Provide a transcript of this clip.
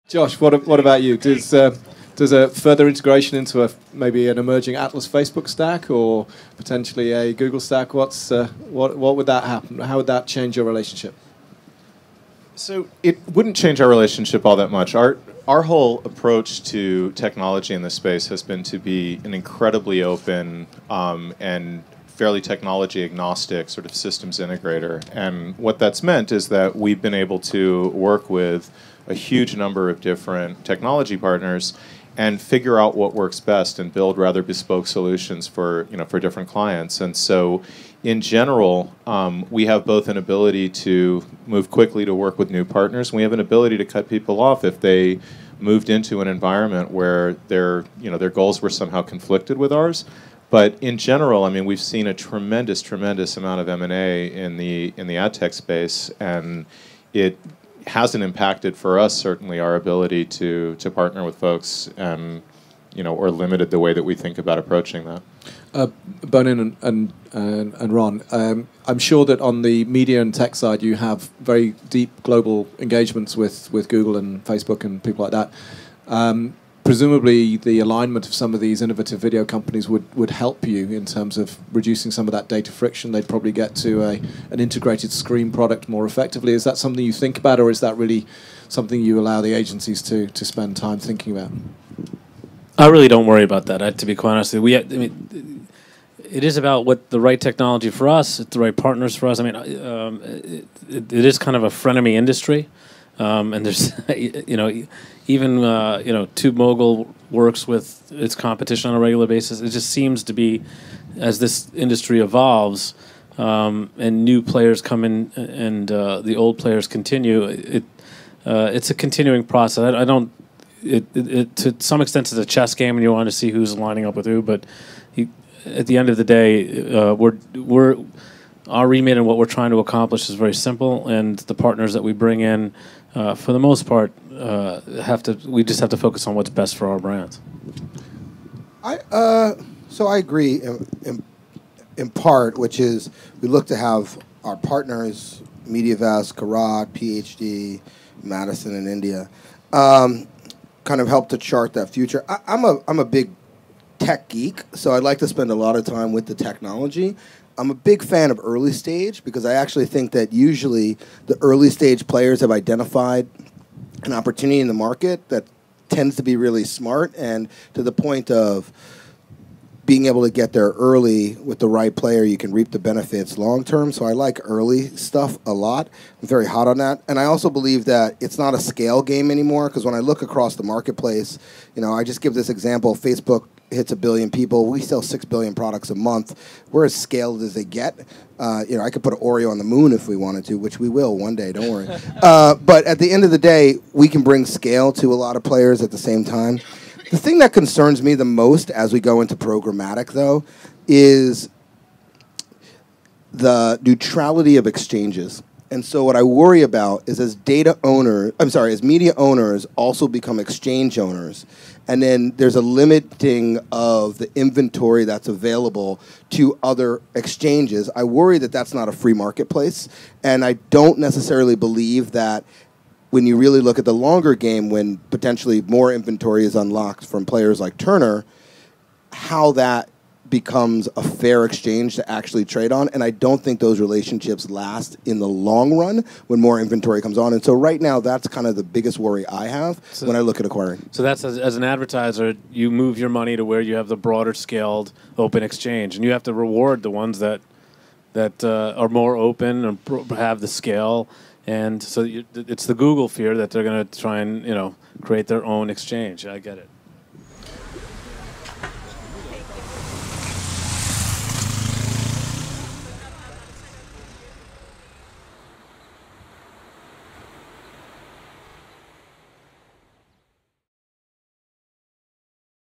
Josh, what about you? Does a further integration into maybe an emerging Atlas Facebook stack or potentially a Google stack? What would that happen? How would that change your relationship? So it wouldn't change our relationship all that much. Our whole approach to technology in this space has been to be an incredibly open and fairly technology agnostic sort of systems integrator. And what that's meant is that we've been able to work with a huge number of different technology partners and figure out what works best and build rather bespoke solutions for different clients. And so in general, we have both an ability to move quickly to work with new partners, and we have an ability to cut people off if they moved into an environment where their goals were somehow conflicted with ours. But in general, I mean, we've seen a tremendous amount of M&A in the ad tech space, and it hasn't impacted for us certainly our ability to partner with folks, and or limited the way that we think about approaching that. Bonin and Ron, I'm sure that on the media and tech side you have very deep global engagements with Google and Facebook and people like that. Presumably the alignment of some of these innovative video companies would help you in terms of reducing some of that data friction. They'd probably get to an integrated screen product more effectively. Is that something you think about, or is that really something you allow the agencies to spend time thinking about? I really don't worry about that, to be quite honest with you. It is about what the right technology for us, it's the right partners for us. I mean, it is kind of a frenemy industry. And there's, even TubeMogul works with its competition on a regular basis. It just seems to be, as this industry evolves and new players come in and the old players continue, it's a continuing process. I don't. It to some extent, it's a chess game, and you want to see who's lining up with who. But at the end of the day, our remit and what we're trying to accomplish is very simple, and the partners that we bring in, for the most part, we just have to focus on what's best for our brands. So I agree in part, which is we look to have our partners, MediaVest, Karat, PhD, Madison in India, kind of help to chart that future. I'm a big tech geek, so I'd like to spend a lot of time with the technology. I'm a big fan of early stage because I actually think that usually the early stage players have identified an opportunity in the market that tends to be really smart, and to the point of being able to get there early with the right player, you can reap the benefits long term. So I like early stuff a lot. I'm very hot on that. And I also believe that it's not a scale game anymore, because when I look across the marketplace, I just give this example. Facebook hits 1 billion people. We sell 6 billion products a month. We're as scaled as they get. I could put an Oreo on the moon if we wanted to, which we will one day, don't worry. But at the end of the day, we can bring scale to a lot of players at the same time. The thing that concerns me the most as we go into programmatic, though, is the neutrality of exchanges. And so what I worry about is as media owners also become exchange owners, and then there's a limiting of the inventory that's available to other exchanges. I worry that that's not a free marketplace, and I don't necessarily believe that when you really look at the longer game, when potentially more inventory is unlocked from players like Turner, how that becomes a fair exchange to actually trade on. And I don't think those relationships last in the long run when more inventory comes on. And so right now, that's kind of the biggest worry I have when I look at acquiring. So that's, as an advertiser, you move your money to where you have the broader scaled open exchange, and you have to reward the ones that are more open and have the scale. And so it's the Google fear that they're going to try and create their own exchange. I get it.